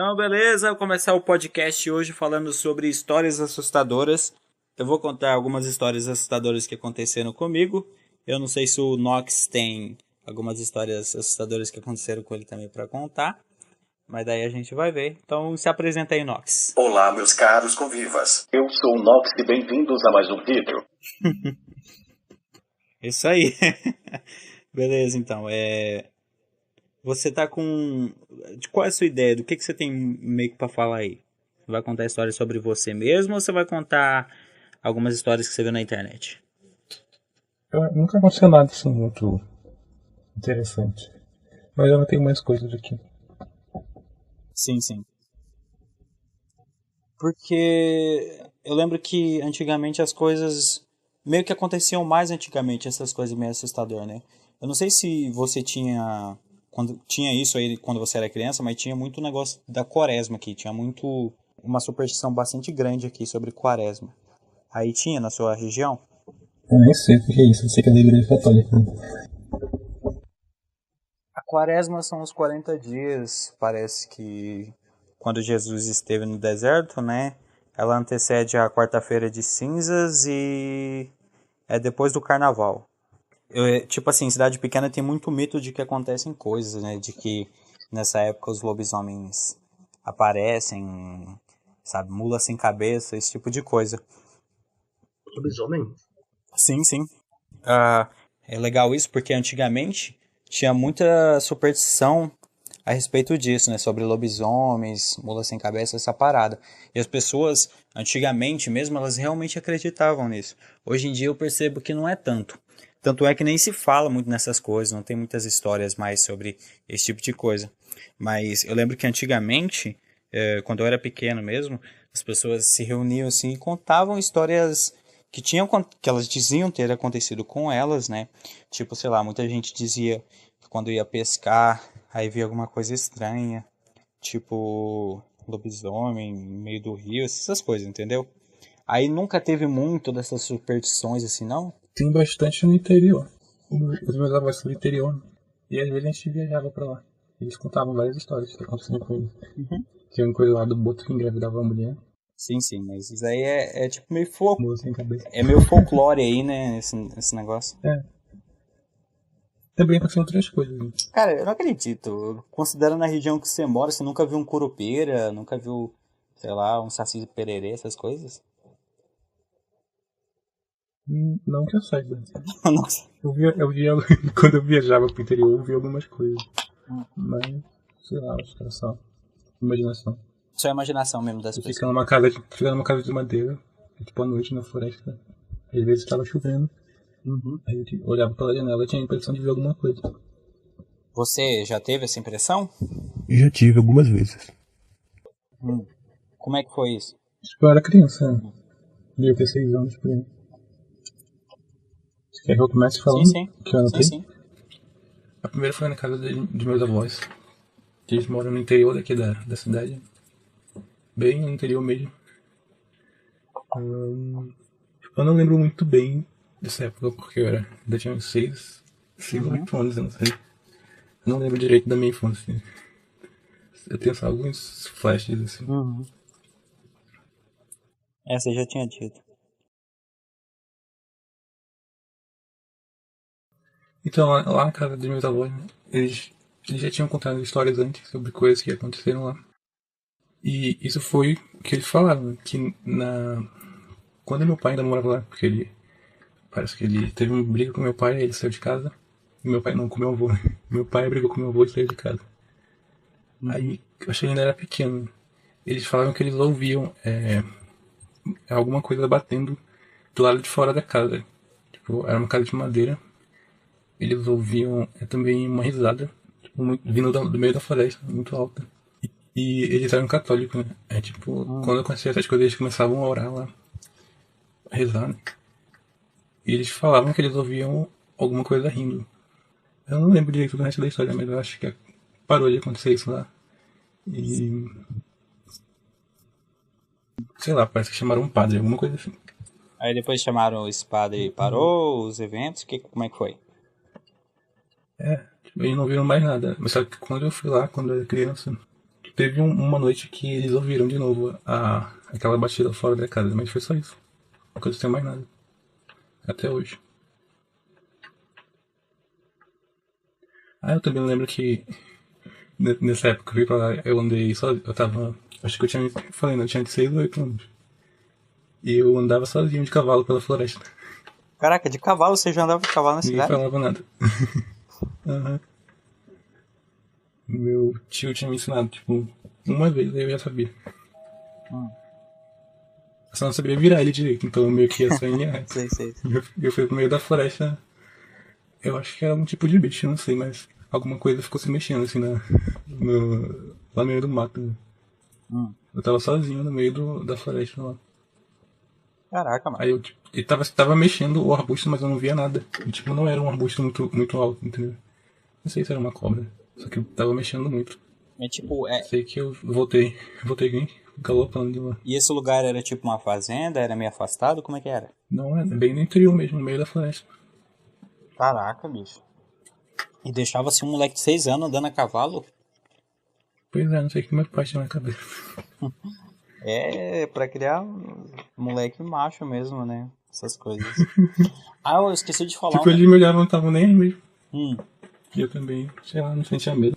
Então, beleza, vou começar o podcast hoje falando sobre histórias assustadoras. Eu vou contar algumas histórias assustadoras que aconteceram comigo. Eu não sei se o Nox tem algumas histórias assustadoras que aconteceram com ele também para contar, mas daí a gente vai ver. Então, se apresenta aí, Nox. Olá, meus caros convivas. Eu sou o Nox e bem-vindos a mais um vídeo. Isso aí. Beleza, então. Você tá com... Qual é a sua ideia? Do que você tem meio que pra falar aí? Você vai contar histórias sobre você mesmo ou você vai contar algumas histórias que você viu na internet? Nunca aconteceu nada assim muito interessante. Mas eu não tenho mais coisas aqui. Sim. Porque eu lembro que antigamente as coisas meio que aconteciam mais antigamente, essas coisas meio assustadoras, né? Eu não sei se você tinha isso aí quando você era criança, mas tinha muito negócio da quaresma aqui, tinha muito uma superstição bastante grande aqui sobre quaresma. Aí tinha na sua região? Eu nem sei o que é isso, eu sei que é da igreja católica. A quaresma são os 40 dias, parece que quando Jesus esteve no deserto, né? Ela antecede a quarta-feira de cinzas e é depois do carnaval. Tipo assim, cidade pequena tem muito mito de que acontecem coisas, né? De que nessa época os lobisomens aparecem, sabe? Mula sem cabeça, esse tipo de coisa. Lobisomem? Sim. É legal isso porque antigamente tinha muita superstição a respeito disso, né? Sobre lobisomens, mula sem cabeça, essa parada. E as pessoas, antigamente mesmo, elas realmente acreditavam nisso. Hoje em dia eu percebo que não é tanto. Tanto é que nem se fala muito nessas coisas, não tem muitas histórias mais sobre esse tipo de coisa. Mas eu lembro que antigamente, quando eu era pequeno mesmo, as pessoas se reuniam assim e contavam histórias que elas diziam ter acontecido com elas, né? Tipo, sei lá, muita gente dizia que quando ia pescar, aí via alguma coisa estranha, tipo lobisomem no meio do rio, essas coisas, entendeu? Aí nunca teve muito dessas superstições assim, não? Tem bastante no interior. Os meus avós são do interior. E às vezes a gente viajava pra lá. Eles contavam várias histórias que aconteciam com eles. Tinha uma coisa lá do boto que engravidava a mulher. Sim, mas isso aí é tipo meio Mula sem cabeça. é meio folclore aí, né, esse negócio. Também aconteciam outras coisas. Né? Cara, eu não acredito. Considerando a região que você mora, você nunca viu um curupira, nunca viu, sei lá, um saci pererê, essas coisas? Não que eu saiba. Nossa. Eu via quando eu viajava pro interior, eu via algumas coisas. Mas, sei lá, acho que era só imaginação. Só a imaginação mesmo das pessoas. Ficar numa casa de madeira, tipo à noite na floresta. Às vezes estava chovendo. Aí eu olhava pela janela e tinha a impressão de ver alguma coisa. Você já teve essa impressão? Já tive algumas vezes. Como é que foi isso? Tipo, eu era criança, né? Devia ter 6 anos por aí. Você quer que eu comece falando? Sim. Que eu anotei? Sim. A primeira foi na casa de meus avós. Que eles moram no interior daqui da cidade. Bem no interior mesmo. Eu não lembro muito bem dessa época, porque eu ainda tinha uns 6 ou 8 anos, eu não sei. Eu não lembro direito da minha infância. Eu tenho só alguns flashes, assim. Essa eu já tinha dito. Então, lá na casa dos meus avós, né, eles já tinham contado histórias antes sobre coisas que aconteceram lá. E isso foi o que eles falaram, que quando meu pai ainda morava lá, porque parece que ele teve uma briga com meu pai, ele saiu de casa. E meu pai não, com meu avô. Meu pai brigou com meu avô e saiu de casa. Aí, eu achei que ainda era pequeno. Eles falaram que eles ouviam alguma coisa batendo do lado de fora da casa. Tipo, era uma casa de madeira. Eles ouviam também uma risada, tipo, vindo do meio da floresta, muito alta. E eles eram católicos, né? Quando acontecia essas coisas, eles começavam a orar lá, a rezar, né? E eles falavam que eles ouviam alguma coisa rindo. Eu não lembro direito do resto da história, mas eu acho que parou de acontecer isso lá. E... sei lá, parece que chamaram um padre, alguma coisa assim. Aí depois chamaram esse padre e parou os eventos, como é que foi? Eles não viram mais nada. Mas só que quando eu fui lá, quando eu era criança, teve uma noite que eles ouviram de novo aquela batida fora da casa, mas foi só isso. Não aconteceu mais nada. Até hoje. Eu também lembro que nessa época que eu fui pra lá, eu andei sozinho. Eu tava. Acho que eu tinha. Falei, não, eu tinha de 6 ou 8 anos. E eu andava sozinho de cavalo pela floresta. Caraca, de cavalo você já andava de cavalo na Ninguém cidade? falava nada. Uhum. Meu tio tinha me ensinado, tipo, uma vez, aí eu já sabia. Eu só não sabia virar ele direito, então eu meio que ia só em linha reta. Sei. Eu fui pro meio da floresta. Eu acho que era um tipo de bicho, não sei, mas alguma coisa ficou se mexendo assim lá no meio do mato. Né? Eu tava sozinho no meio da floresta lá. Caraca, mano. Aí eu tipo, ele tava mexendo o arbusto, mas eu não via nada. E, tipo, não era um arbusto muito alto, entendeu? Não sei se era uma cobra. Só que eu tava mexendo muito. É tipo, Sei que eu voltei galopando de lá. E esse lugar era tipo uma fazenda? Era meio afastado? Como é que era? Não, é bem no interior mesmo, no meio da floresta. Caraca, bicho. E deixava assim um moleque de 6 anos andando a cavalo? Pois é, não sei o que meu pai tinha na cabeça. É pra criar um moleque macho mesmo, né? Essas coisas. Eu esqueci de falar. Tipo, eles me olhavam, não estavam nem aí mesmo. Hum. E eu também, sei lá, não sentia medo.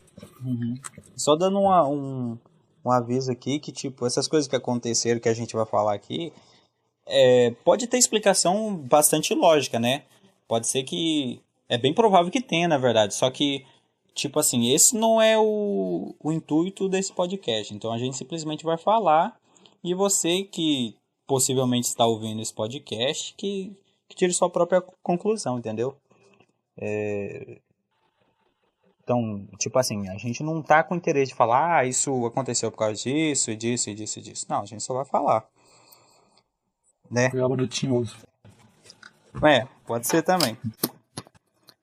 Só dando um aviso aqui que, tipo, essas coisas que aconteceram que a gente vai falar aqui, pode ter explicação bastante lógica, né? Pode ser que... É bem provável que tenha, na verdade. Só que, tipo assim, esse não é o intuito desse podcast. Então a gente simplesmente vai falar e você que possivelmente está ouvindo esse podcast, que tire sua própria conclusão, entendeu? Então, tipo assim, a gente não tá com interesse de falar, isso aconteceu por causa disso, e disso, e disso, e disso. Não, a gente só vai falar. Né? Foi algo do tinhoso. Pode ser também.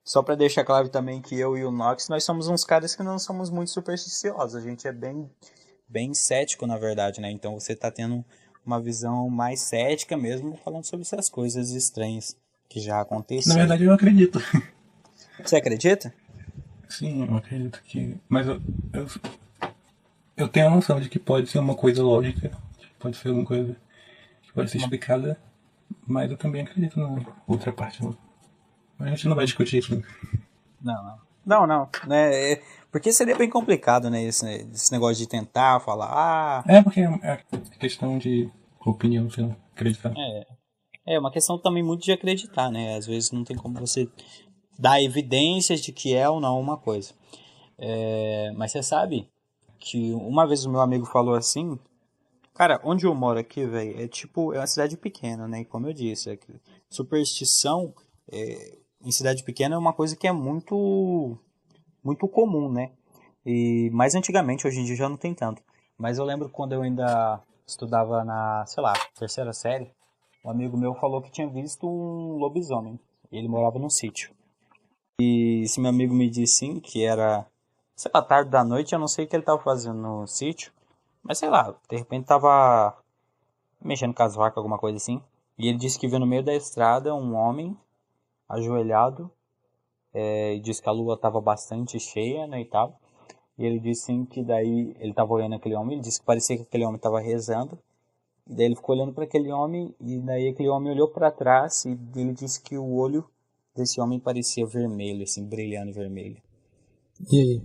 Só pra deixar claro também que eu e o Nox, nós somos uns caras que não somos muito supersticiosos. A gente é bem cético, na verdade, né? Então você tá tendo uma visão mais cética mesmo, falando sobre essas coisas estranhas que já aconteceram. Na verdade, eu acredito. Você acredita? Sim, eu acredito que... Mas eu tenho a noção de que pode ser uma coisa lógica, pode ser alguma coisa que pode ser explicada, mas eu também acredito na outra parte. Mas a gente não vai discutir isso. Não. Né? Porque seria bem complicado, né? Esse negócio de tentar falar... Porque é questão de opinião, sei lá, acreditar. É uma questão também muito de acreditar, né? Às vezes não tem como você dar evidências de que é ou não uma coisa. Mas você sabe que uma vez o meu amigo falou assim... Cara, onde eu moro aqui, velho, é uma cidade pequena, né? E como eu disse, superstição em cidade pequena é uma coisa que é muito, muito comum, né? Mas antigamente, hoje em dia já não tem tanto. Mas eu lembro quando eu ainda estudava na, sei lá, terceira série, um amigo meu falou que tinha visto um lobisomem. E ele morava num sítio. E esse meu amigo me disse sim, que era, sei lá, tarde da noite, eu não sei o que ele estava fazendo no sítio. Mas sei lá, de repente tava mexendo com as vacas, alguma coisa assim. E ele disse que viu no meio da estrada um homem ajoelhado. E disse que a lua estava bastante cheia, né, e tal. E ele disse sim, que daí ele estava olhando aquele homem. Ele disse que parecia que aquele homem estava rezando. E daí ele ficou olhando para aquele homem. E daí aquele homem olhou para trás. E ele disse que o olho desse homem parecia vermelho, assim, brilhando vermelho. E aí?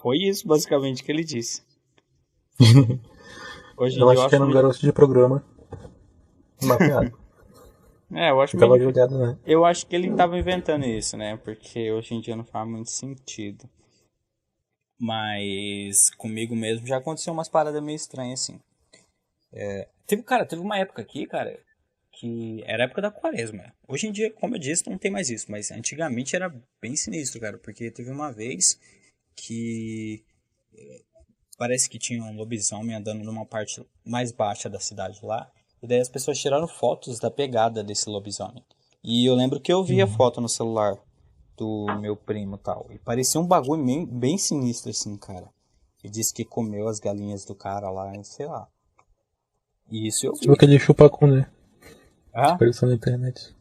Foi isso basicamente que ele disse. Hoje eu acho que era um garoto de programa mapeado. Eu acho Tava jogado, né? Eu acho que ele tava inventando isso, né? Porque hoje em dia não faz muito sentido. Mas comigo mesmo já aconteceu umas paradas meio estranhas, assim. Teve uma época aqui, cara, que era a época da quaresma. Hoje em dia, como eu disse, não tem mais isso. Mas antigamente era bem sinistro, cara. Porque teve uma vez que... Parece que tinha um lobisomem andando numa parte mais baixa da cidade lá. E daí as pessoas tiraram fotos da pegada desse lobisomem. E eu lembro que eu vi a foto no celular do meu primo e tal. E parecia um bagulho bem sinistro assim, cara. E disse que comeu as galinhas do cara lá, sei lá. E isso eu vi. Tipo aquele chupacu, né? Que Ah? apareceu na internet.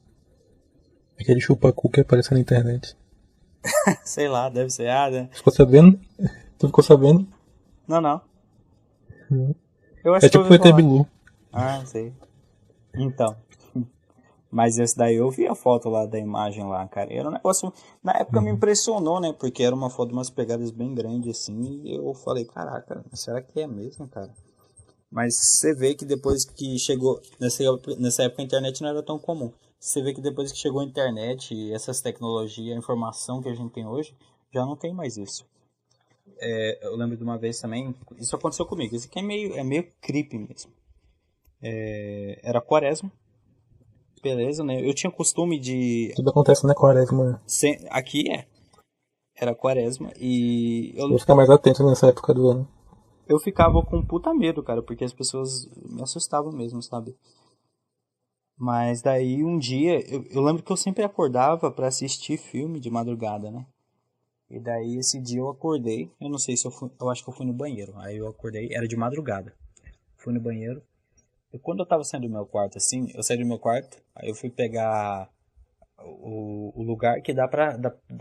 Aquele chupacu que apareceu na internet. Sei lá, deve ser, né? Ficou sabendo? Tu ficou sabendo? Não, não. Hum. Eu acho É que eu tipo o ouvi ET falar. Bilu. Ah, sei. Então. Mas esse daí eu vi a foto lá da imagem lá, cara. Era um negócio. Na época me impressionou, né? Porque era uma foto de umas pegadas bem grandes assim. E eu falei, caraca, será que é mesmo, cara? Mas você vê que depois que chegou. Nessa época a internet não era tão comum. Você vê que depois que chegou a internet e essas tecnologias, a informação que a gente tem hoje, já não tem mais isso. Eu lembro de uma vez também, isso aconteceu comigo. Isso aqui é meio creepy mesmo. Era quaresma, beleza, né? Eu tinha costume de. Tudo acontece na quaresma. Aqui era quaresma e Vou ficar mais atento nessa época do ano. eu ficava com puta medo, cara, porque as pessoas me assustavam mesmo, sabe? Mas daí um dia, eu lembro que eu sempre acordava pra assistir filme de madrugada, né? E daí esse dia eu acordei, eu não sei se eu acho que eu fui no banheiro. Aí eu acordei, era de madrugada. Fui no banheiro. E quando eu tava saindo do meu quarto assim, eu saí do meu quarto, aí eu fui pegar o lugar que dá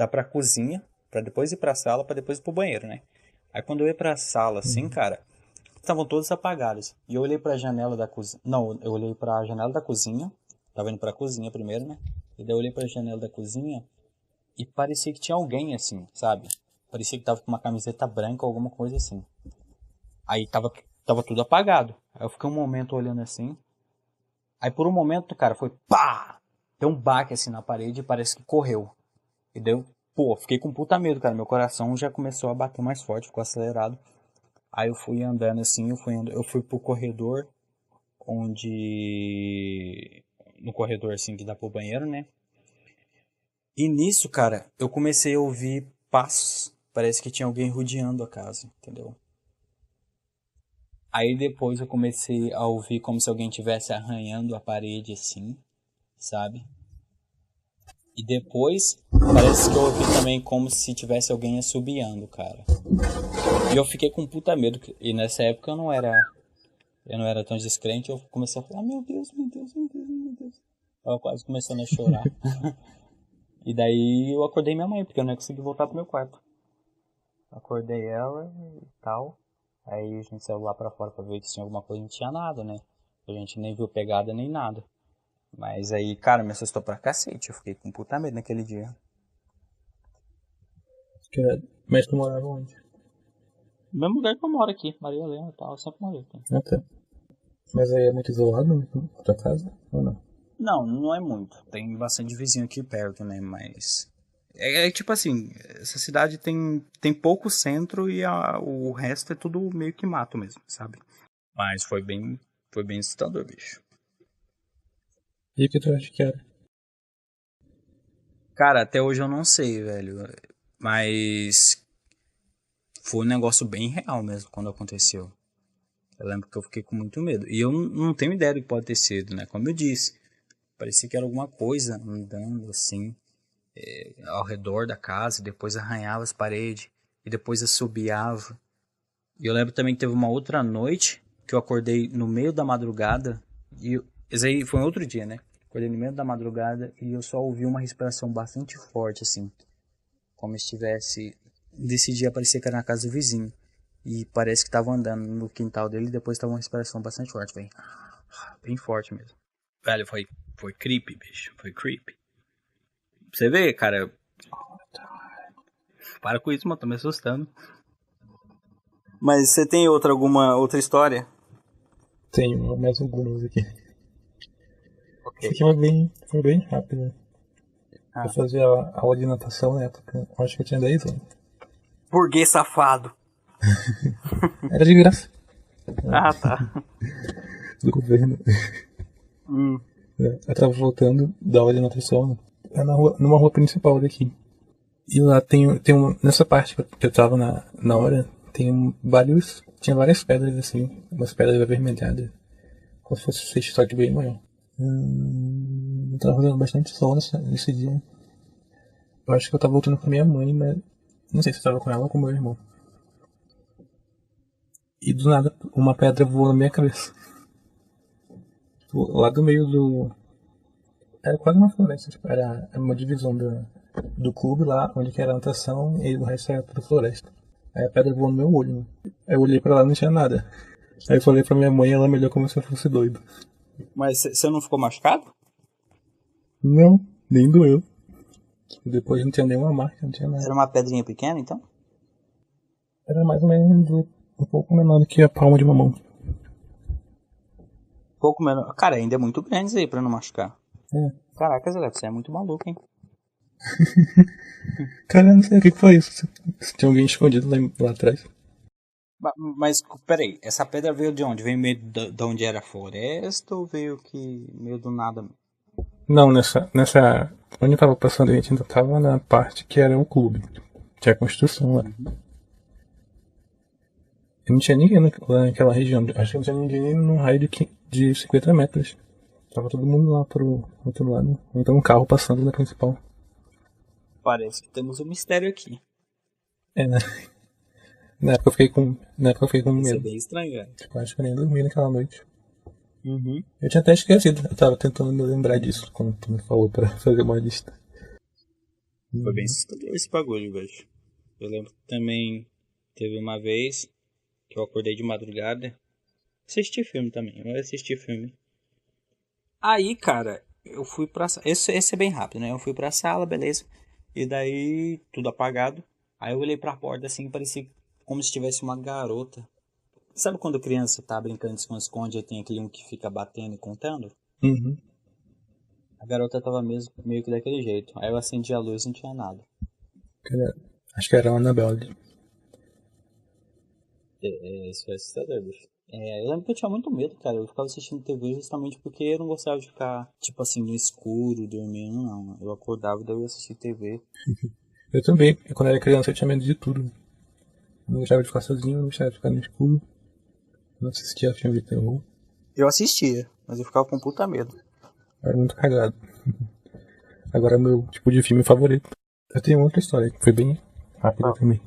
pra cozinha, pra depois ir pra sala, pra depois ir pro banheiro, né? Aí quando eu ia pra sala assim, cara, estavam todos apagados. E eu olhei pra janela da cozinha. Não, eu olhei pra janela da cozinha. Tava indo pra cozinha primeiro, né? E daí eu olhei pra janela da cozinha e parecia que tinha alguém assim, sabe? Parecia que tava com uma camiseta branca ou alguma coisa assim. Aí tava tudo apagado. Aí eu fiquei um momento olhando assim. Aí por um momento, cara, foi pá! Deu um baque assim na parede e parece que correu. E deu, pô, fiquei com puta medo, cara. Meu coração já começou a bater mais forte, ficou acelerado. Aí eu fui andando assim, eu fui pro corredor, onde. No corredor assim que dá pro banheiro, né? E nisso, cara, eu comecei a ouvir passos. Parece que tinha alguém rodeando a casa, entendeu? Aí depois eu comecei a ouvir como se alguém estivesse arranhando a parede assim, sabe? E depois parece que eu ouvi também como se tivesse alguém assobiando, cara. E eu fiquei com puta medo. E nessa época eu não era tão descrente, eu comecei a falar, meu Deus, meu Deus, meu Deus, meu Deus. Eu tava quase começando a chorar. E daí eu acordei minha mãe, porque eu não ia conseguir voltar pro meu quarto. Acordei ela e tal. Aí a gente saiu lá pra fora pra ver se tinha alguma coisa, não tinha nada, né? A gente nem viu pegada nem nada. Mas aí, cara, me assustou pra cacete. Eu fiquei com puta medo naquele dia. Mas tu morava onde? No mesmo lugar que eu moro aqui, Maria Helena e tal, eu sempre morei aqui. Ah, tá. Mas aí é muito isolado na tua casa? Ou não? Não, não é muito. Tem bastante vizinho aqui perto, né? Mas. É tipo assim, essa cidade tem pouco centro e o resto é tudo meio que mato mesmo, sabe? Mas foi bem assustador, bicho. E o que tu acha que era? Cara, até hoje eu não sei, velho. Mas foi um negócio bem real mesmo quando aconteceu. Eu lembro que eu fiquei com muito medo. E eu não tenho ideia do que pode ter sido, né? Como eu disse, parecia que era alguma coisa andando assim, ao redor da casa, e depois arranhava as paredes, e depois assobiava. E eu lembro também que teve uma outra noite que eu acordei no meio da madrugada, esse aí foi um outro dia, né? Acordei no meio da madrugada e eu só ouvi uma respiração bastante forte, assim, como se estivesse. Desse dia parecia que era na casa do vizinho. E parece que tava andando no quintal dele e depois tava uma respiração bastante forte, velho. Bem forte mesmo. Velho, foi creepy, bicho. Foi creepy. Você vê, cara. Para com isso, mano. Tô me assustando. Mas você tem alguma outra história? Tenho mais algumas aqui. Ok. Isso aqui foi bem rápido. Eu fazia aula de natação na época. Eu acho que eu tinha 10 anos. Burguês safado. Era de graça. Ah, tá. Do governo. Eu tava voltando da aula de natação. Numa rua principal daqui. E lá nessa parte que eu tava na hora, tinha várias pedras assim, umas pedras avermelhadas, como se fosse sexta, só que bem maior. Tava fazendo bastante sol nesse dia. Eu acho que eu tava voltando com a minha mãe, mas não sei se eu tava com ela ou com meu irmão. E do nada, uma pedra voou na minha cabeça. Lá do meio do... Era quase uma floresta, tipo, era uma divisão do clube lá, onde que era a natação, e o resto era tudo floresta. Aí a pedra voou no meu olho, né? Aí eu olhei pra lá e não tinha nada. Aí eu falei pra minha mãe e ela me olhou como se eu fosse doido. Mas você não ficou machucado? Não, nem doeu. Depois não tinha nenhuma marca, não tinha nada. Era uma pedrinha pequena, então? Era mais ou menos um pouco menor do que a palma de uma mão. Pouco menos. Cara, ainda é muito grande isso aí pra não machucar. É. Caraca, Zé, você é muito maluco, hein? Cara, eu não sei o que foi isso. Se tinha alguém escondido lá atrás. Mas, peraí, essa pedra veio de onde? Veio meio de onde era a floresta ou veio que meio do nada? Não, nessa. Onde eu tava passando, a gente ainda tava na parte que era um clube. Tinha construção lá. E não tinha ninguém lá naquela região. Acho que não tinha ninguém nem no raio de 50 metros. Tava todo mundo lá pro outro lado. Então um carro passando na principal. Parece que temos um mistério aqui. É, né? Na época eu fiquei com Isso é medo. bem estranho, velho. Tipo, acho que eu nem dormi naquela noite. Uhum. Eu tinha até esquecido. Eu tava tentando me lembrar disso quando tu me falou pra fazer uma lista. Foi bem assustador esse bagulho, velho. Eu lembro que também teve uma vez que eu acordei de madrugada. Assisti filme também, eu assisti filme. Aí, cara, eu fui pra sala. Esse é bem rápido, né? Eu fui pra sala, beleza. E daí, tudo apagado. Aí eu olhei pra porta assim, parecia como se tivesse uma garota. Sabe quando criança tá brincando de esconde-esconde e tem aquele um que fica batendo e contando? Uhum. A garota tava mesmo meio que daquele jeito. Aí eu acendi a luz e não tinha nada. Acho que era a Annabelle. Isso foi assustador, bicho. Eu lembro que eu tinha muito medo, cara. Eu ficava assistindo TV justamente porque eu não gostava de ficar, tipo assim, no escuro, dormindo, não. Eu acordava e daí eu ia assistir TV. Eu também. Quando era criança eu tinha medo de tudo. Não gostava de ficar sozinho, não gostava de ficar no escuro. Não assistia filme de terror. Eu assistia, mas eu ficava com puta medo. Eu era muito cagado. Agora é meu tipo de filme favorito. Eu tenho outra história que foi bem rápida também.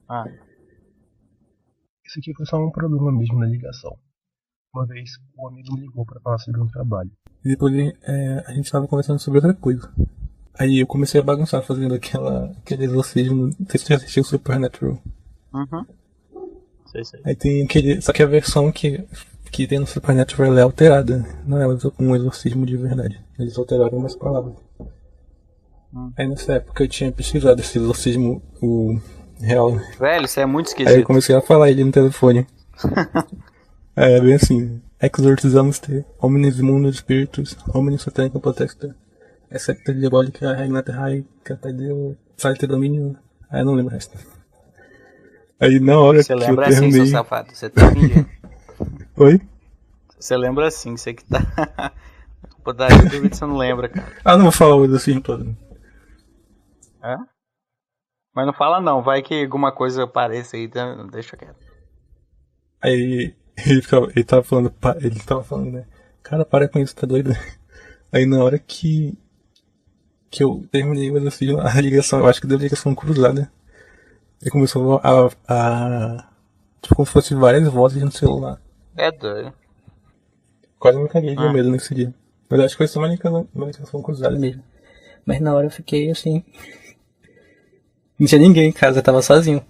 Ah. Isso aqui foi só um problema mesmo na ligação. Uma vez, um amigo me ligou pra falar sobre um trabalho. E depois a gente tava conversando sobre outra coisa. Aí eu comecei a bagunçar fazendo aquele exorcismo. Não sei se você já assistiu Supernatural. Uhum. Sei. Aí tem aquele. Só que a versão que tem no Supernatural é alterada. Não é um exorcismo de verdade. Eles alteraram umas palavras. Aí nessa época eu tinha pesquisado esse exorcismo, o real. Velho, isso é muito esquisito. Aí eu comecei a falar ele no telefone. É bem assim. Exorcizamos-te, omnes immunus spiritus, omnis satanica protector, excepta diabolica regnata rai, catadeu, salte domínio. Aí eu não lembro o resto. Aí na hora Você que eu lembra assim, terminei... seu safado, você tá fingindo. Oi? Você lembra assim, você que tá... Pô, daí eu duvido que você não lembra, cara. Ah, não vou falar o exorcismo todo. É? Mas não fala não, vai que alguma coisa apareça aí, deixa quieto. Aí ele tava falando, né? Cara, para com isso, tá doido? Aí na hora que eu terminei o exorcismo, a ligação, eu acho que deu ligação cruzada. Aí começou tipo como se fosse várias vozes no celular. É doido. Quase me caguei de medo nesse dia. Mas acho que foi só uma ligação cruzada mesmo. Mas na hora eu fiquei assim... Não tinha ninguém em casa, eu tava sozinho.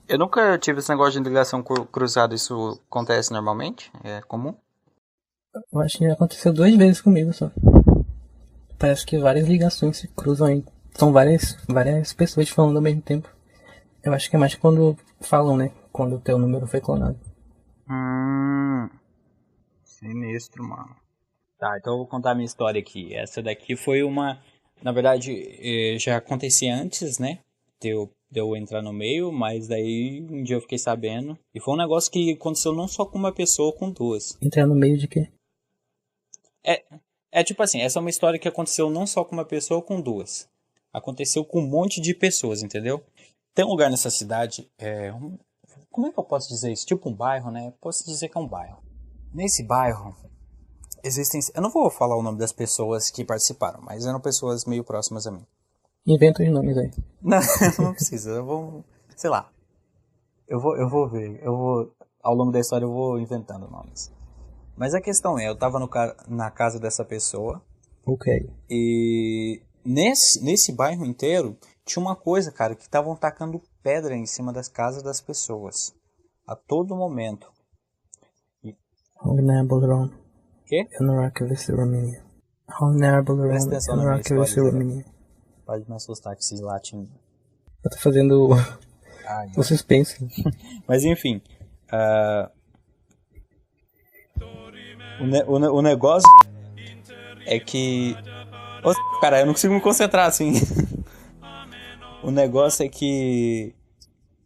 Eu nunca tive esse negócio de ligação cruzada, isso acontece normalmente? É comum? Eu acho que aconteceu 2 vezes comigo só. Parece que várias ligações se cruzam aí. São várias pessoas falando ao mesmo tempo. Eu acho que é mais quando falam, né? Quando o teu número foi clonado. Sinistro, mano. Tá, então eu vou contar a minha história aqui. Essa daqui foi uma... Na verdade, já acontecia antes, né? De eu entrar no meio, mas daí um dia eu fiquei sabendo. E foi um negócio que aconteceu não só com uma pessoa, com 2. Entrar no meio de quê? É tipo assim, essa é uma história que aconteceu não só com uma pessoa, com 2. Aconteceu com um monte de pessoas, entendeu? Tem um lugar nessa cidade, como é que eu posso dizer isso? Tipo um bairro, né? Posso dizer que é um bairro. Nesse bairro, existem... Eu não vou falar o nome das pessoas que participaram, mas eram pessoas meio próximas a mim. Inventa os nomes aí. Não precisa, eu vou... Sei lá. Eu vou ver, ao longo da história eu vou inventando nomes. Mas a questão eu tava na casa dessa pessoa. Ok. E nesse bairro inteiro tinha uma coisa, cara, que estavam tacando pedra em cima das casas das pessoas. A todo momento. Quê? Presta atenção na minha história. Pode me assustar com esse latim. Eu tô fazendo o suspense. Mas enfim. O negócio é que... Cara, eu não consigo me concentrar assim. O negócio é que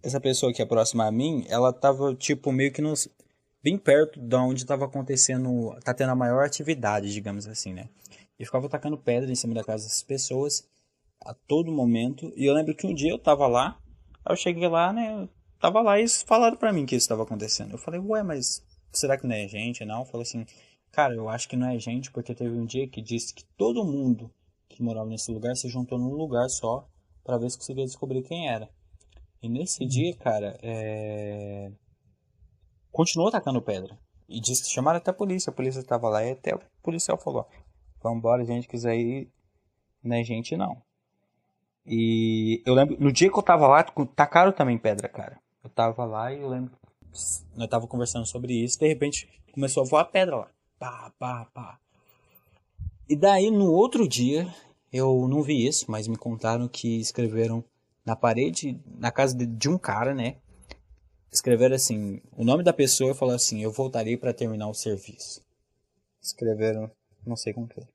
essa pessoa que é próxima a mim, ela tava tipo meio que bem perto de onde tava acontecendo, tá tendo a maior atividade, digamos assim, né? E ficava tacando pedra em cima da casa das pessoas a todo momento. E eu lembro que um dia eu tava lá, aí eu cheguei lá, né? Tava lá e eles falaram pra mim que isso tava acontecendo. Eu falei, ué, mas será que não é gente? Não? Falou assim, cara, eu acho que não é gente, porque teve um dia que disse que todo mundo que morava nesse lugar se juntou num lugar só pra ver se conseguia descobrir quem era. E nesse dia, cara, continuou atacando pedra. E disse que chamaram até a polícia tava lá e até o policial falou, vambora, gente, que isso aí não é gente não. E eu lembro, no dia que eu tava lá, tacaram também pedra, cara. Eu tava lá e eu lembro, nós tava conversando sobre isso, de repente começou a voar pedra lá. Pá, pá, pá. E daí, no outro dia, eu não vi isso, mas me contaram que escreveram na parede, na casa de um cara, né? Escreveram assim, o nome da pessoa e falaram assim, eu voltarei para terminar o serviço. Escreveram, não sei como que é.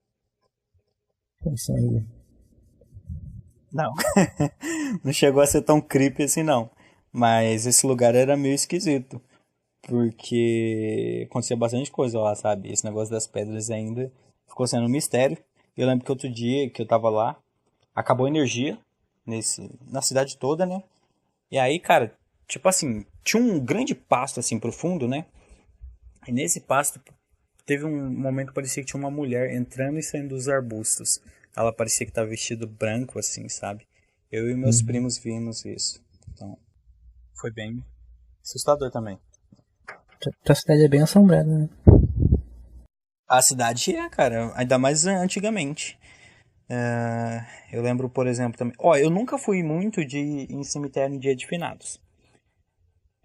Isso aí. Não, não chegou a ser tão creepy assim não. Mas esse lugar era meio esquisito. Porque acontecia bastante coisa lá, sabe? Esse negócio das pedras ainda ficou sendo um mistério. Eu lembro que outro dia que eu tava lá, acabou a energia na cidade toda, né? E aí, cara, tipo assim, tinha um grande pasto assim pro fundo, né? E nesse pasto teve um momento que parecia que tinha uma mulher entrando e saindo dos arbustos. Ela parecia que tava vestido branco assim, sabe? Eu e meus primos vimos isso. Então, foi bem assustador também. A cidade é bem assombrada, né? A cidade cara, ainda mais antigamente. Eu lembro, por exemplo, também... eu nunca fui muito de ir em cemitério em dia de finados.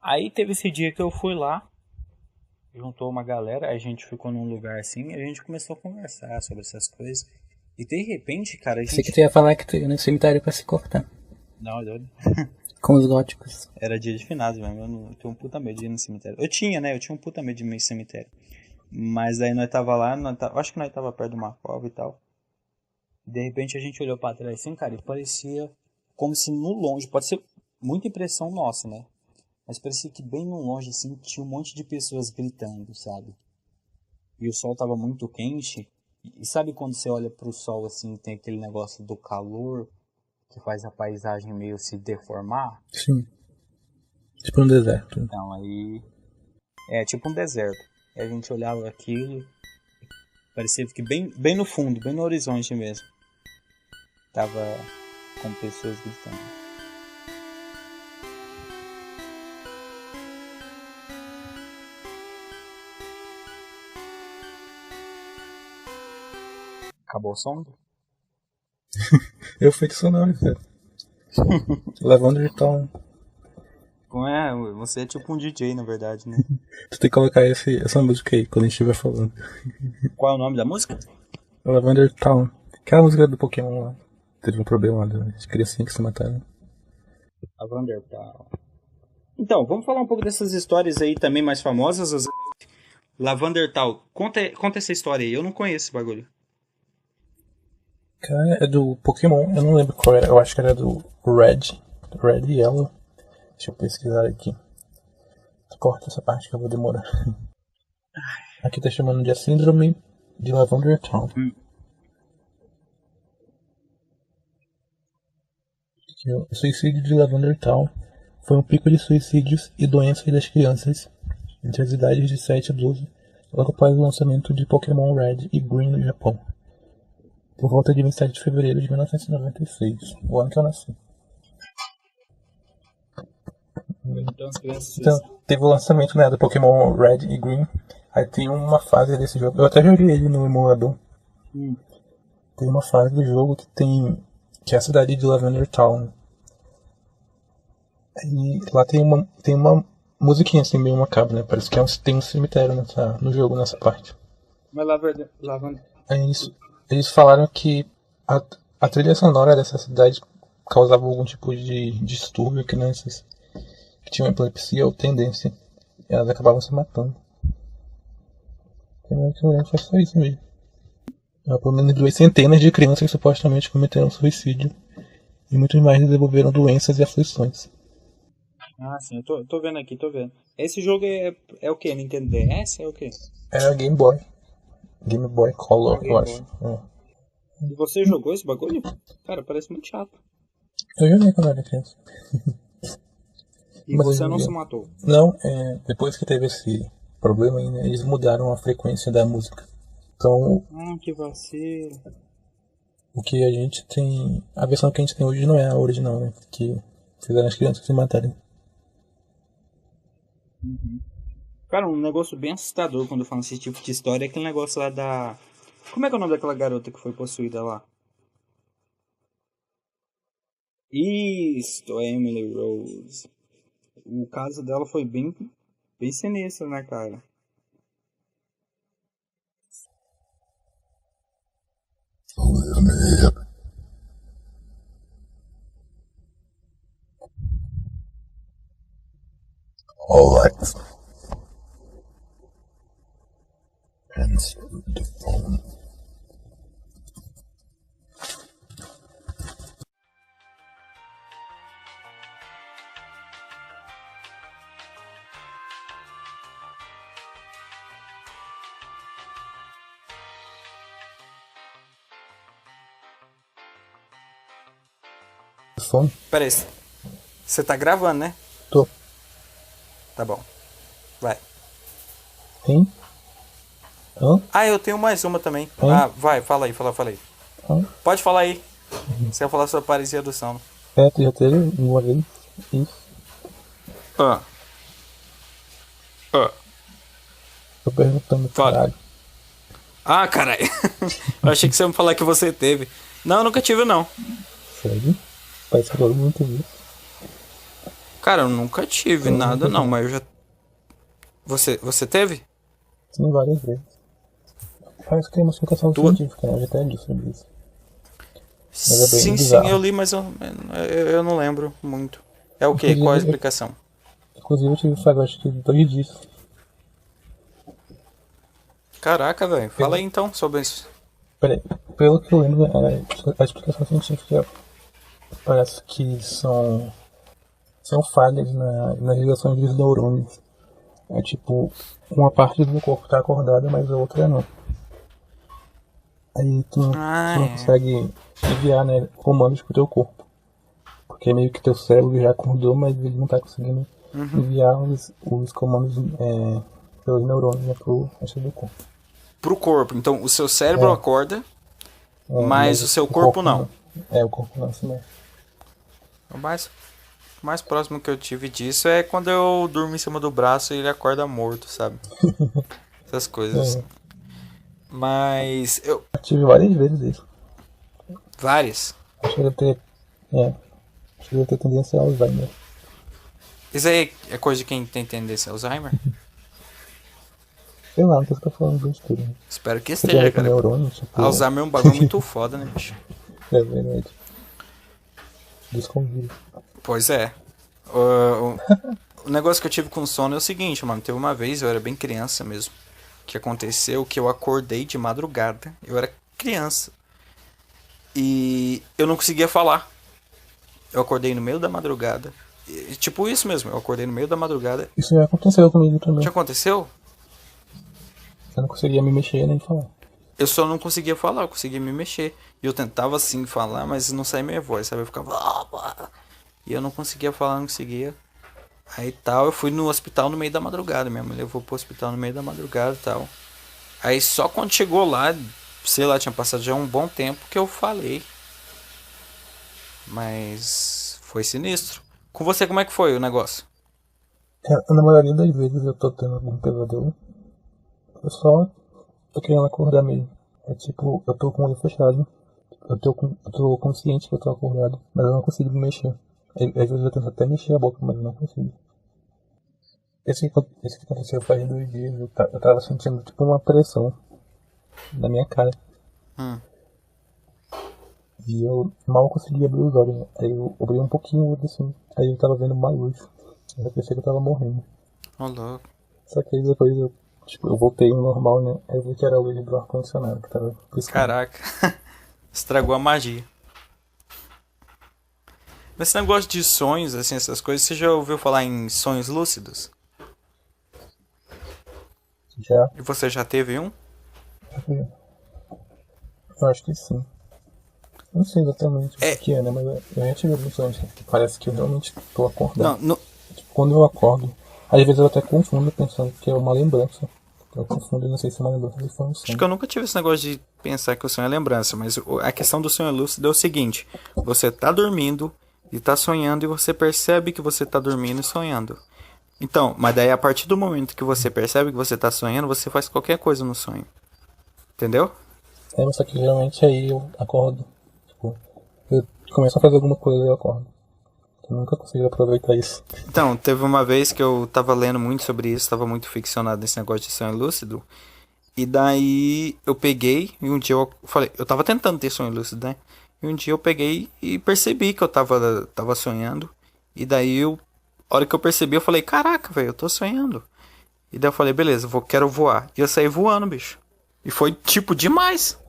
Aí teve esse dia que eu fui lá, juntou uma galera, a gente ficou num lugar assim, e a gente começou a conversar sobre essas coisas. E de repente, cara, a gente... Sei que tu ia falar que tu ia no cemitério pra se cortar. Não, doido. Com os góticos. Era dia de finados mesmo, eu não tenho um puta medo de ir no cemitério. Eu tinha um puta medo de ir no cemitério. Mas aí nós tava lá, acho que nós tava perto de uma cova e tal. De repente a gente olhou pra trás assim, cara, e parecia como se no longe, pode ser muita impressão nossa, né? Mas parecia que bem no longe, assim, tinha um monte de pessoas gritando, sabe? E o sol tava muito quente. E sabe quando você olha pro sol, assim, tem aquele negócio do calor que faz a paisagem meio se deformar? Sim. Tipo um deserto. Então, aí... É, tipo um deserto. E a gente olhava aquilo, parecia que bem no fundo, bem no horizonte mesmo. Tava com pessoas gritando. Acabou o som? Eu fui de sonoro, cara. Lavender Town. Você é tipo um DJ, na verdade, né? Tu tem que colocar essa música aí, quando a gente estiver falando. Qual é o nome da música? Lavender Town. Aquela música do Pokémon lá. Teve um problema lá de criancinha que se mataram. Lavender Town. Então, vamos falar um pouco dessas histórias aí também mais famosas. Lavender Town. Conta essa história aí, eu não conheço esse bagulho. Cara, é do Pokémon, eu não lembro qual era, eu acho que era do Red e Yellow. Deixa eu pesquisar aqui. Corta essa parte que eu vou demorar. Aqui tá chamando de a Síndrome de Lavender Town. O suicídio de Lavender Town foi um pico de suicídios e doenças das crianças entre as idades de 7 a 12, logo após o lançamento de Pokémon Red e Green no Japão, por volta de 27 de fevereiro de 1996, o ano que eu nasci. Então, teve o lançamento, né, do Pokémon Red e Green. Aí tem uma fase desse jogo, eu até joguei ele no emulador. Tem uma fase do jogo que é a cidade de Lavender Town. E lá tem uma musiquinha assim, meio macabra, né? Parece que tem um cemitério no jogo, nessa parte. Mas lá vai. Aí eles falaram que a, a trilha sonora dessa cidade causava algum tipo de distúrbio em crianças que tinham epilepsia ou tendência. E elas acabavam se matando. Então, eu acho que foi só isso mesmo. Pelo menos 2 centenas de crianças supostamente cometeram suicídio. E muitos mais desenvolveram doenças e aflições. Ah, sim, eu tô vendo aqui, tô vendo. Esse jogo é o que? Nintendo DS? É o que? Era Game Boy. Game Boy Color, Game eu Boy. acho. É. E você jogou esse bagulho? Cara, parece muito chato. Eu joguei quando era criança. E Mas você eu não se joguei. matou. Não, depois que teve esse problema aí, né, eles mudaram a frequência da música. Então, Que vacilo. o que a gente tem. A versão que a gente tem hoje não é a original, né? Que fizeram as crianças se matarem. Cara, um negócio bem assustador quando eu falo esse tipo de história é aquele negócio lá da... Como é que é o nome daquela garota que foi possuída lá? Isso, a Emily Rose. O caso dela foi bem sinistro, né, cara? Alright. Answer the phone. Fone? Pera aí, você tá gravando, né? Tô. Tá bom. Vai. Hein? Hã? Ah, eu tenho mais uma também. Hein? Ah, vai, fala aí. Hã? Pode falar aí. Você vai falar sobre paralisia do sono. Tu já teve uma vez? Isso. Ah. Tô perguntando, Fala. caralho. Ah, caralho. Eu achei que você ia me falar que você teve. Não, eu nunca tive, não. Sério? Parece que todo mundo teve isso. Cara, eu nunca tive Eu nada, nunca não, tive. mas eu já... Você teve? Sim, várias vezes. Parece que tem uma explicação científica, né? Eu já até li sobre isso. Mas é bem Sim, bizarro. eu li, mas eu não lembro muito. É o quê? Inclusive, Qual a explicação? Inclusive eu tive faz acho que 2 dias. Caraca, velho. Fala aí então sobre isso. Peraí, pelo que eu lembro, a explicação científica parece que são falhas nas ligações dos neurônios. É tipo, uma parte do corpo tá acordada, mas a outra não. Aí tu não consegue enviar, né, comandos pro teu corpo. Porque meio que teu cérebro já acordou, mas ele não tá conseguindo enviar os comandos pelos neurônios, né, pro resto do corpo. Pro corpo. Então, o seu cérebro acorda, mas o seu corpo não. O corpo não se mexe. O mais próximo que eu tive disso é quando eu durmo em cima do braço e ele acorda morto, sabe? Essas coisas. Mas eu... tive várias vezes isso. Várias? Acho que deve ter tendência a Alzheimer. Isso aí é coisa de quem tem tendência a Alzheimer? Sei lá, não sei se eu tô falando besteira. Né? Espero que Você esteja, com cara. neurônio, tipo... Alzheimer é um bagulho muito foda, né, bicho? É verdade. Desconvido. Pois é. O negócio que eu tive com sono é o seguinte, mano. Teve uma vez, eu era bem criança mesmo, que aconteceu que eu acordei de madrugada. Eu era criança. E eu não conseguia falar. Eu acordei no meio da madrugada. Tipo isso mesmo, eu acordei no meio da madrugada. Isso já aconteceu comigo também. Já aconteceu? Eu não conseguia me mexer nem falar. Eu só não conseguia falar, eu conseguia me mexer. E eu tentava assim falar, mas não saía minha voz, sabe? Eu ficava... E eu não conseguia falar, não conseguia. Aí tal, eu fui no hospital no meio da madrugada. Minha mãe levou pro hospital no meio da madrugada e tal. Aí só quando chegou lá, sei lá, tinha passado já um bom tempo que eu falei. Mas foi sinistro. Com você, como é que foi o negócio? Na maioria das vezes eu tô tendo algum pesadelo. Eu só tô querendo acordar mesmo. É tipo, eu tô com o olho fechado. Eu tô consciente que eu tô acordado, mas eu não consigo me mexer. Às vezes eu tento até mexer a boca, mas não consigo. Esse que aconteceu faz 2 dias, eu tava sentindo tipo uma pressão na minha cara. E eu mal consegui abrir os olhos, né? Aí eu abri um pouquinho o olho assim, aí eu tava vendo uma luz. Eu pensei que eu tava morrendo. Ô, louco. Só que aí depois eu voltei ao normal, né? Aí eu vi que era a luz do ar-condicionado que tava piscando. Caraca. Estragou a magia. Mas esse negócio de sonhos, assim, essas coisas, você já ouviu falar em sonhos lúcidos? Já, E você já teve um? eu acho que sim. Não sei exatamente o que é, né? Mas eu já tive alguns sonhos que parece que eu realmente tô acordando. Não, Tipo, quando eu acordo, às vezes eu até confundo pensando que é uma lembrança. Eu confundo, não sei se é uma lembrança ou se foi um sonho. acho que eu nunca tive esse negócio de pensar que o sonho é lembrança, mas a questão do sonho lúcido é o seguinte: você tá dormindo e tá sonhando e você percebe que você tá dormindo e sonhando. Então, mas daí a partir do momento que você percebe que você tá sonhando, você faz qualquer coisa no sonho. Entendeu? É, mas só que geralmente aí eu acordo. Tipo, eu começo a fazer alguma coisa e eu acordo. Eu nunca consegui aproveitar isso. Então, teve uma vez que eu tava lendo muito sobre isso, tava muito ficcionado nesse negócio de sonho lúcido. E daí eu peguei e um dia eu falei, eu tava tentando ter sonho lúcido, né? E um dia eu peguei e percebi que eu tava sonhando. E daí a hora que eu percebi, eu falei, caraca, velho, eu tô sonhando. E daí eu falei, beleza, quero voar. E eu saí voando, bicho. E foi tipo demais.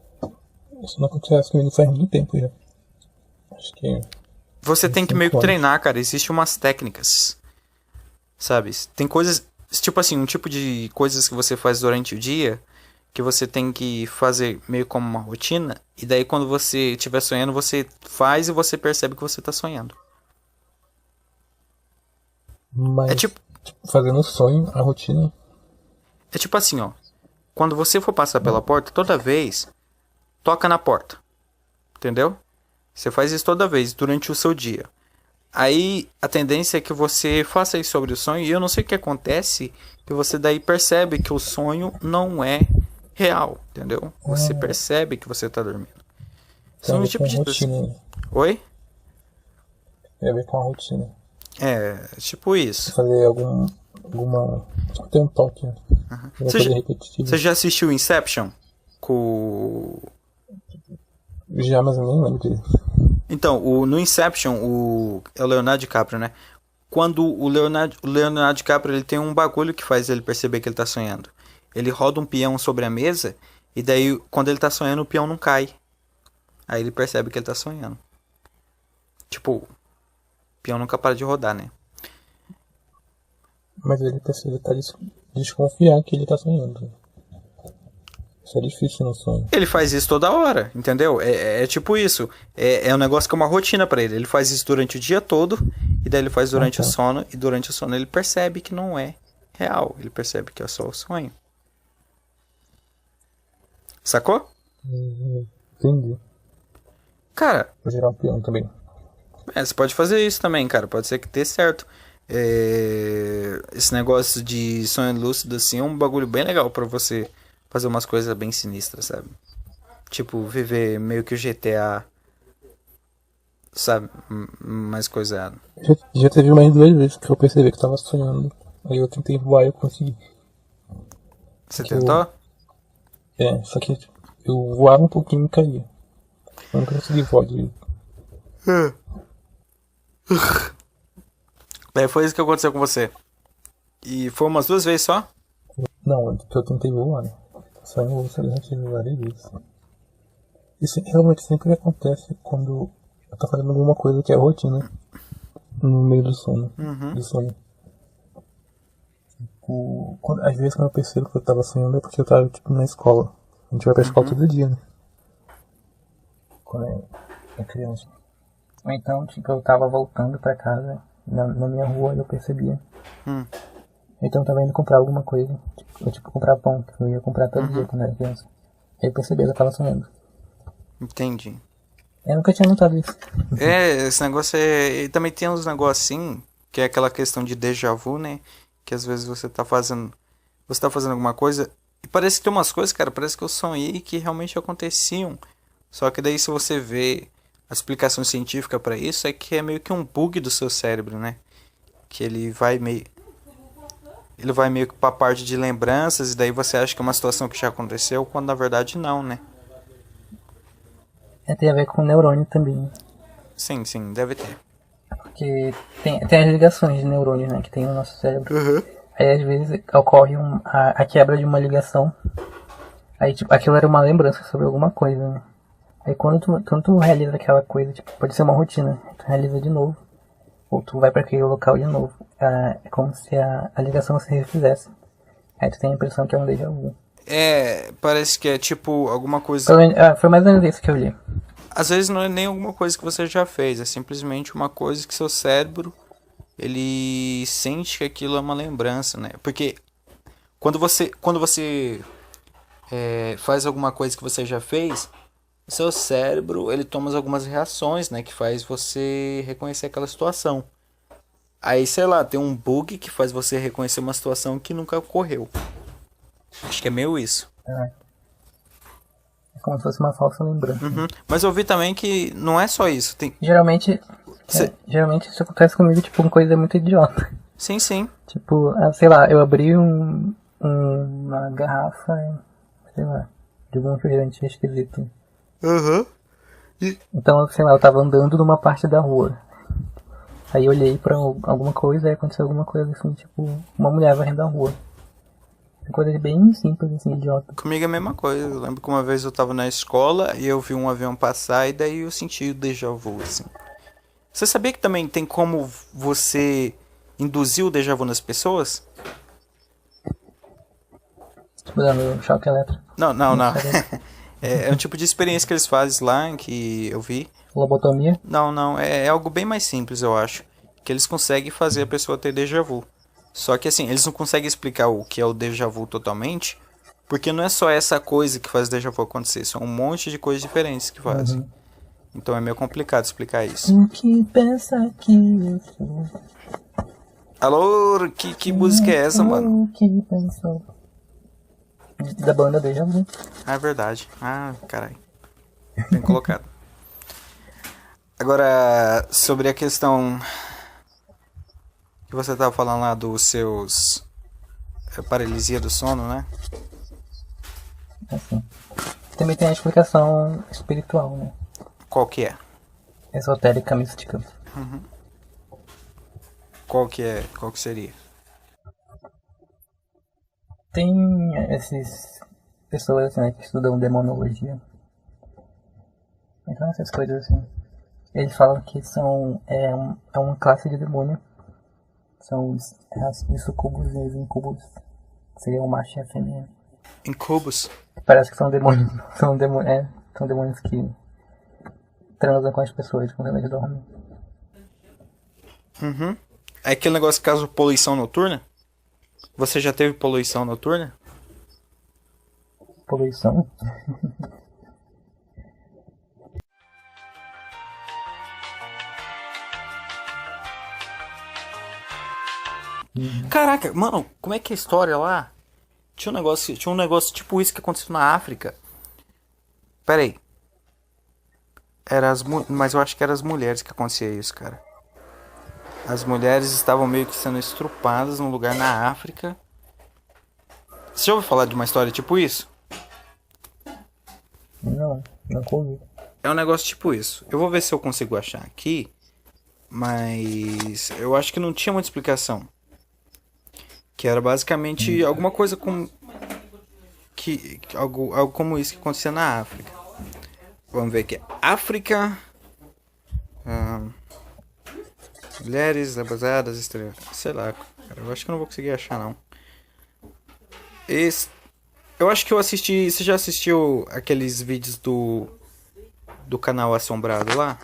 Isso não acontece comigo faz muito tempo já. Acho que Você tem que meio que 5 anos. treinar, cara. Existem umas técnicas, sabe? Tem coisas, tipo assim, um tipo de coisas que você faz durante o dia que você tem que fazer meio como uma rotina. E daí quando você estiver sonhando, você faz e você percebe que você tá sonhando. Mas, É tipo, fazendo sonho, a rotina. é tipo assim, ó. Quando você for passar pela porta, toda vez, toca na porta. Entendeu? Você faz isso toda vez, durante o seu dia. Aí, a tendência é que você faça isso sobre o sonho. E eu não sei o que acontece, que você daí percebe que o sonho não é real. Entendeu? Você percebe que você tá dormindo. Tem São a um ver tipo com de... rotina. Oi? Tem a ver com a rotina. É, tipo isso. Fazer alguma. Tipo, ter um toque. Né? Uma Você coisa já, repetitiva. você já assistiu Inception? Com... Já, mas eu nem lembro dele. Então, no Inception, é o Leonardo DiCaprio, né? Quando o Leonardo DiCaprio ele tem um bagulho que faz ele perceber que ele tá sonhando. Ele roda um peão sobre a mesa e daí, quando ele tá sonhando, o peão não cai. Aí ele percebe que ele tá sonhando. Tipo, o peão nunca para de rodar, né? Mas ele precisa desconfiar que ele tá sonhando. Isso é difícil no sonho. Ele faz isso toda hora, entendeu? É tipo isso. É um negócio que é uma rotina pra ele. Ele faz isso durante o dia todo, e daí ele faz durante o sono, e durante o sono ele percebe que não é real. Ele percebe que é só o sonho. Sacou? Entendi. Cara, Vou gerar um peão também. você pode fazer isso também, cara. Pode ser que dê certo. Esse negócio de sonho lúcido, assim, é um bagulho bem legal pra você fazer umas coisas bem sinistras, sabe? Tipo, viver meio que o GTA, sabe? Mais coisado. Já teve mais 2 vezes que eu percebi que eu tava sonhando. Aí eu tentei voar e eu consegui. Você Que eu- tentou? Só que eu voava um pouquinho e caía. Eu nunca consegui voar de. Daí foi isso que aconteceu com você. E foi umas 2 vezes só? Não, eu tentei voar, né? Só em voo, já tive várias vezes. Isso realmente sempre acontece quando eu tô fazendo alguma coisa que é rotina. No meio do sono. Do sonho. Às vezes quando eu percebo que eu tava sonhando é porque eu tava tipo na escola. A gente vai pra escola todo dia, né? Quando é criança. Ou então, tipo, eu tava voltando pra casa na minha rua e eu percebia. Então eu tava indo comprar alguma coisa. Tipo, comprar pão, que eu ia comprar todo dia quando era criança. Aí eu percebi que eu tava sonhando. Entendi. Eu nunca tinha notado isso. Esse negócio E também tem uns negócios assim, que é aquela questão de déjà vu, né? Que às vezes você tá fazendo alguma coisa e parece que tem umas coisas, cara, parece que eu sonhei que realmente aconteciam. Só que daí se você vê A explicação científica pra isso é que é meio que um bug do seu cérebro, né? Que ele vai meio que pra parte de lembranças e daí você acha que é uma situação que já aconteceu, quando na verdade não, né? Tem a ver com neurônio também. Sim, sim, deve ter. Porque tem as ligações de neurônios, né, que tem no nosso cérebro. Uhum. Aí às vezes ocorre a quebra de uma ligação. Aí tipo, aquilo era uma lembrança sobre alguma coisa, né? Aí quando tu realiza aquela coisa, tipo, pode ser uma rotina, tu realiza de novo. Ou tu vai para aquele local de novo. É como se a ligação se refizesse. Aí tu tem a impressão que é um déjà vu. Parece que é tipo alguma coisa. Foi mais ou menos isso que eu li. Às vezes não é nem alguma coisa que você já fez, é simplesmente uma coisa que seu cérebro ele sente que aquilo é uma lembrança, né? Porque quando você faz alguma coisa que você já fez, o seu cérebro ele toma algumas reações, né? Que faz você reconhecer aquela situação. Aí, sei lá, tem um bug que faz você reconhecer uma situação que nunca ocorreu. Acho que é meio isso. É como se fosse uma falsa lembrança. Uhum. Mas eu vi também que não é só isso. Geralmente isso acontece comigo, tipo, com coisa muito idiota. Sim, sim. Tipo, sei lá, eu abri uma garrafa, sei lá, de algum refrigerante esquisito. Uhum. Então, sei lá, eu tava andando numa parte da rua. Aí eu olhei pra alguma coisa e aconteceu alguma coisa assim, tipo, uma mulher varrendo a rua. Uma coisa bem simples, assim, idiota. Comigo é a mesma coisa. Eu lembro que uma vez eu tava na escola e eu vi um avião passar e daí eu senti o déjà vu, assim. Você sabia que também tem como você induzir o déjà vu nas pessoas? Tipo, dando choque elétrico. Não. É um tipo de experiência que eles fazem lá, que eu vi. Lobotomia? Não. É algo bem mais simples, eu acho. Que eles conseguem fazer a pessoa ter déjà vu. Só que assim, eles não conseguem explicar o que é o déjà vu totalmente. Porque não é só essa coisa que faz o déjà vu acontecer. São um monte de coisas diferentes que fazem. Uhum. Então é meio complicado explicar isso. O que pensa que eu sou? Alô, que música é essa, mano? O que pensou? Da banda Deja Vu. Ah, é verdade. Ah, caralho. Bem colocado. Agora, sobre a questão que você tava falando lá dos seus paralisia do sono, né? Assim. Também tem a explicação espiritual, né? Qual que é? Esotérica, mística. Qual que seria? Tem essas pessoas assim, né, que estudam demonologia. Então essas coisas assim. Eles falam que é uma classe de demônio. São os sucubos e os incubos. Seria o macho e a fêmea. Incubus? Parece que são demônios. São demônios que transam com as pessoas quando elas dormem. Uhum. É aquele negócio que causa poluição noturna? Você já teve poluição noturna? Poluição? Caraca, mano, como é que é a história lá? Tinha um negócio tipo isso que aconteceu na África. Pera aí. Mas eu acho que eram as mulheres que acontecia isso, cara. As mulheres estavam meio que sendo estrupadas num lugar na África. Você já ouviu falar de uma história tipo isso? Não ouvi. É um negócio tipo isso. Eu vou ver se eu consigo achar aqui. Mas eu acho que não tinha muita explicação. Que era basicamente alguma coisa com... algo como isso que acontecia na África. Vamos ver aqui. África... mulheres leprosadas, sei lá, cara, eu acho que eu não vou conseguir achar, não. Eu acho que eu assisti... Você já assistiu aqueles vídeos do canal Assombrado lá?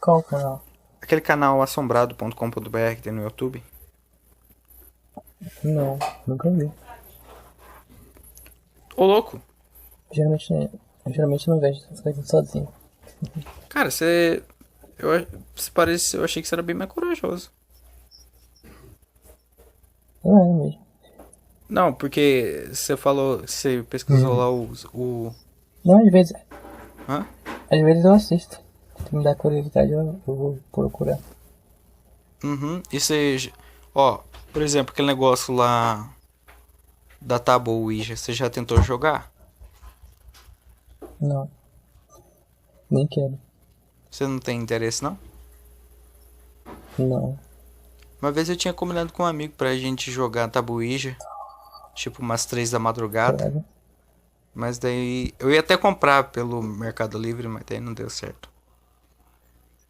Qual canal? Aquele canal assombrado.com.br que tem no YouTube. Não, nunca vi. Ô, louco! Geralmente não vejo essas coisas sozinho. Cara, você parece... Eu achei que você era bem mais corajoso. Não é mesmo. Não, porque você falou... Você pesquisou lá o... Não, às vezes... Hã? Às vezes eu assisto. Se me dá curiosidade, eu vou procurar. Uhum. E você... Ó, por exemplo, aquele negócio lá da Tabu Ouija, você já tentou jogar? Não, nem quero. Você não tem interesse, não? Não. Uma vez eu tinha combinado com um amigo pra gente jogar Tabu Ouija, tipo umas 3 da madrugada. Quero. Mas daí... Eu ia até comprar pelo Mercado Livre, mas daí não deu certo.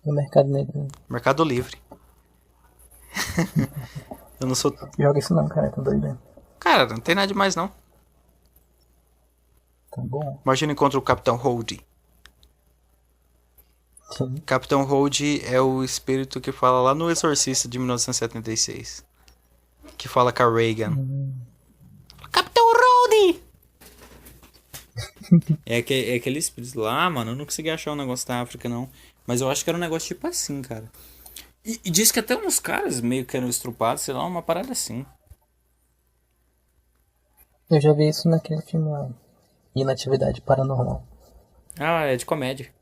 No Mercado Negro. Mercado Livre. Eu não sou... Joga isso não, cara, tá doido. Cara, não tem nada demais, não. Tá bom. Imagina encontra o Capitão Holt. Sim. Capitão Holt é o espírito que fala lá no Exorcista de 1976. Que fala com a Reagan. Capitão Holt! É aquele espírito lá, mano. Eu não consegui achar um negócio da África, não. Mas eu acho que era um negócio tipo assim, cara. E diz que até uns caras meio que eram estrupados, sei lá, uma parada assim. Eu já vi isso naquele filme lá. Inatividade Paranormal. Ah, é de comédia.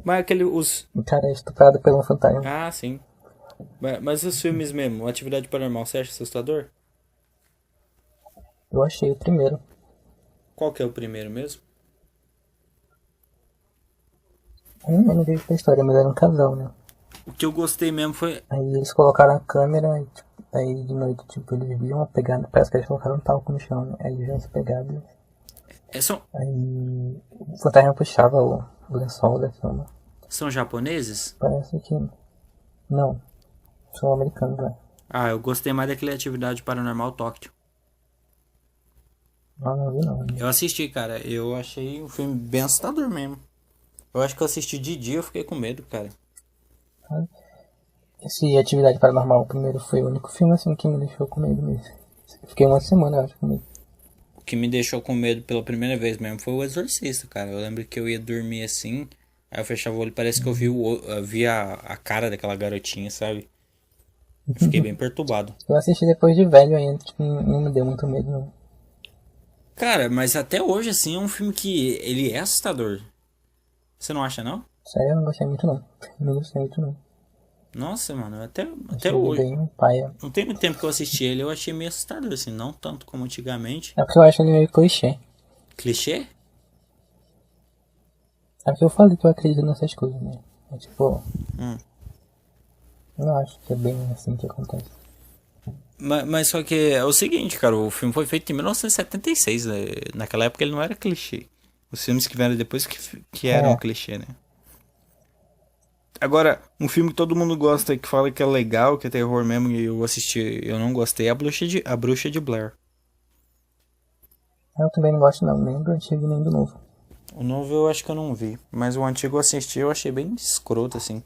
Mas aquele... O cara é estuprado pelo fantasma. Ah, sim. Mas os filmes mesmo, Atividade Paranormal, você acha assustador? Eu achei o primeiro. Qual que é o primeiro mesmo? Eu não vi a história, mas era um casal, né? O que eu gostei mesmo foi... Aí eles colocaram a câmera e, tipo, aí de noite, tipo, eles viam uma pegada. Parece que eles colocaram um talco no chão, né? Aí eles viam essa pegada. Aí o fantasma puxava o lençol da cama. São japoneses? Parece que... Não. São americanos, né? Ah, eu gostei mais daquele Atividade Paranormal Tóquio. Não vi não. Eu assisti, cara. Eu achei um filme bem assustador mesmo. Eu acho que eu assisti de dia, eu fiquei com medo, cara. Esse Atividade Paranormal, o primeiro, foi o único filme assim que me deixou com medo mesmo. Fiquei uma semana, eu acho, com medo. O que me deixou com medo pela primeira vez mesmo foi o Exorcista, cara. Eu lembro que eu ia dormir assim, aí eu fechava o olho, parece que eu vi a cara daquela garotinha, sabe? Eu fiquei bem perturbado. Eu assisti depois de velho ainda, tipo, não me deu muito medo, não. Cara, mas até hoje, assim, é um filme que ele é assustador. Você não acha, não? Sério, eu não gostei muito, não. Não gostei muito, não. Nossa, mano, até Achei hoje. bem paia. Não tem muito tempo que eu assisti ele, eu achei meio assustador, assim, não tanto como antigamente. É porque eu acho ele meio clichê. Clichê? É porque eu falei que eu acredito nessas coisas, né? É tipo... Eu não acho que é bem assim que acontece. Mas só que é o seguinte, cara, o filme foi feito em 1976, né? Naquela época ele não era clichê. Os filmes que vieram depois que eram clichê, né? Agora, um filme que todo mundo gosta e que fala que é legal, que é terror mesmo, e eu assisti, eu não gostei, é A Bruxa de Blair. Eu também não gosto não, nem do antigo nem do novo. O novo eu acho que eu não vi, mas o antigo eu assisti, eu achei bem escroto, assim.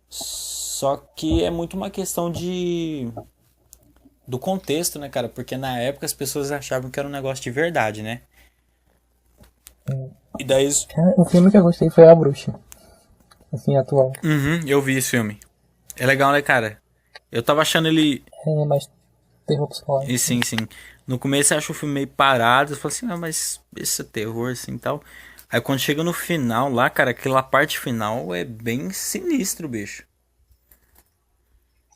Só que é muito uma questão do contexto, né, cara? Porque na época as pessoas achavam que era um negócio de verdade, né? E daí... O filme que eu gostei foi A Bruxa. Assim, atual. Eu vi esse filme. É legal, né, cara? Eu tava achando ele... É, mas terror psicológico. E sim. No começo eu acho o filme meio parado. Eu falo assim, mas esse é terror, assim, e tal. Aí quando chega no final lá, cara, aquela parte final é bem sinistro, bicho.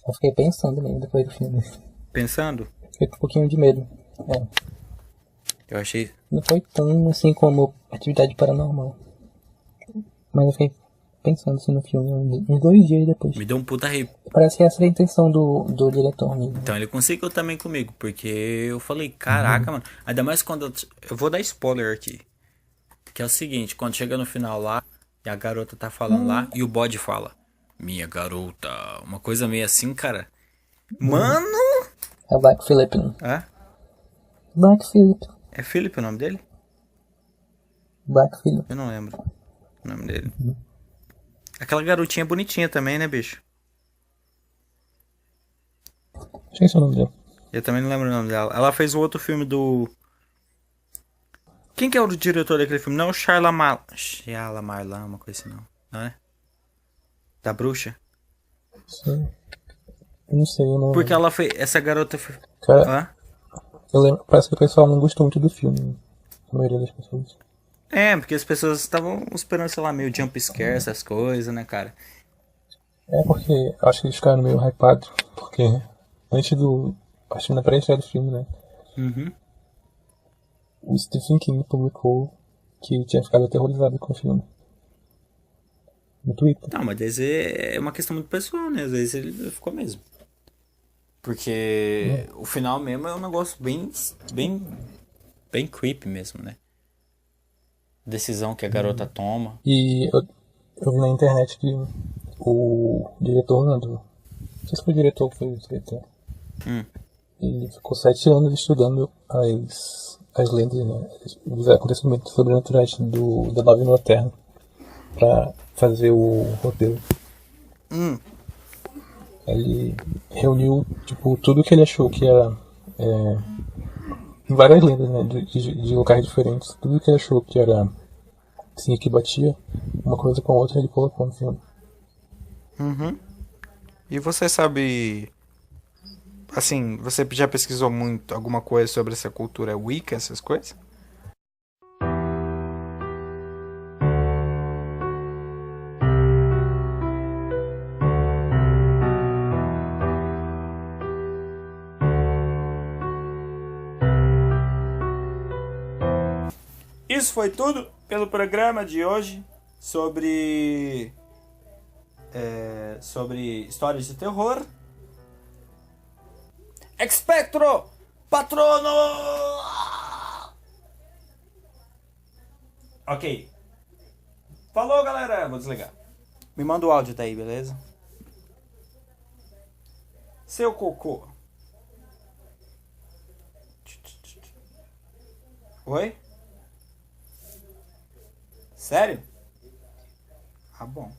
Eu fiquei pensando mesmo depois do filme. Pensando? Fiquei com um pouquinho de medo. É. Eu achei... Não foi tão assim como Atividade Paranormal. Mas eu fiquei pensando assim no filme uns 2 dias depois. Me deu um puta arrepio. Parece que essa é a intenção do diretor mesmo. Então ele conseguiu também comigo, porque eu falei, caraca, mano. Ainda mais quando eu vou dar spoiler aqui. Que é o seguinte, quando chega no final lá, e a garota tá falando lá, e o bode fala, minha garota, uma coisa meio assim, cara. Mano! É o Black Phillip, né? É? Black Phillip. É Philip o nome dele? Black Phillip. Eu não lembro o nome dele. Aquela garotinha bonitinha também, né, bicho? Esqueci o nome dele. Eu também não lembro o nome dela. Ela fez o outro filme do... Quem que é o diretor daquele filme? Não é o Shyamalan, uma coisa assim, não é? Da bruxa? Sim. Eu não sei o nome. Porque ela fez... Essa garota... Cara, eu lembro, parece que o pessoal não gostou muito do filme. A maioria das pessoas. É, porque as pessoas estavam esperando, sei lá, meio jump scare, essas coisas, né, cara? É porque eu acho que eles ficaram meio hypados, porque antes do. Acho que na pré-estreia do filme, né? Uhum. O Stephen King publicou que tinha ficado aterrorizado com o filme. No Twitter. Não, mas às vezes é uma questão muito pessoal, né? Às vezes ele ficou mesmo. Porque o final mesmo é um negócio bem creepy mesmo, né? Decisão que a garota toma. E eu vi na internet que o diretor, não sei se foi o diretor ou foi o escritor, ele ficou 7 anos estudando as lendas, né, os acontecimentos sobrenaturais da nave no Terra pra fazer o roteiro. Ele reuniu tipo, tudo que ele achou que era várias lendas, né, de locais diferentes, tudo que ele achou que era assim, que batia uma coisa com a outra, ele colocou no filme. E você sabe, assim, você já pesquisou muito alguma coisa sobre essa cultura Wicca, essas coisas? Isso foi tudo pelo programa de hoje sobre histórias de terror. Expectro Patrono! Ok. Falou, galera. Vou desligar. Me manda o áudio daí, beleza? Seu cocô. Oi? Sério? Ah, bom.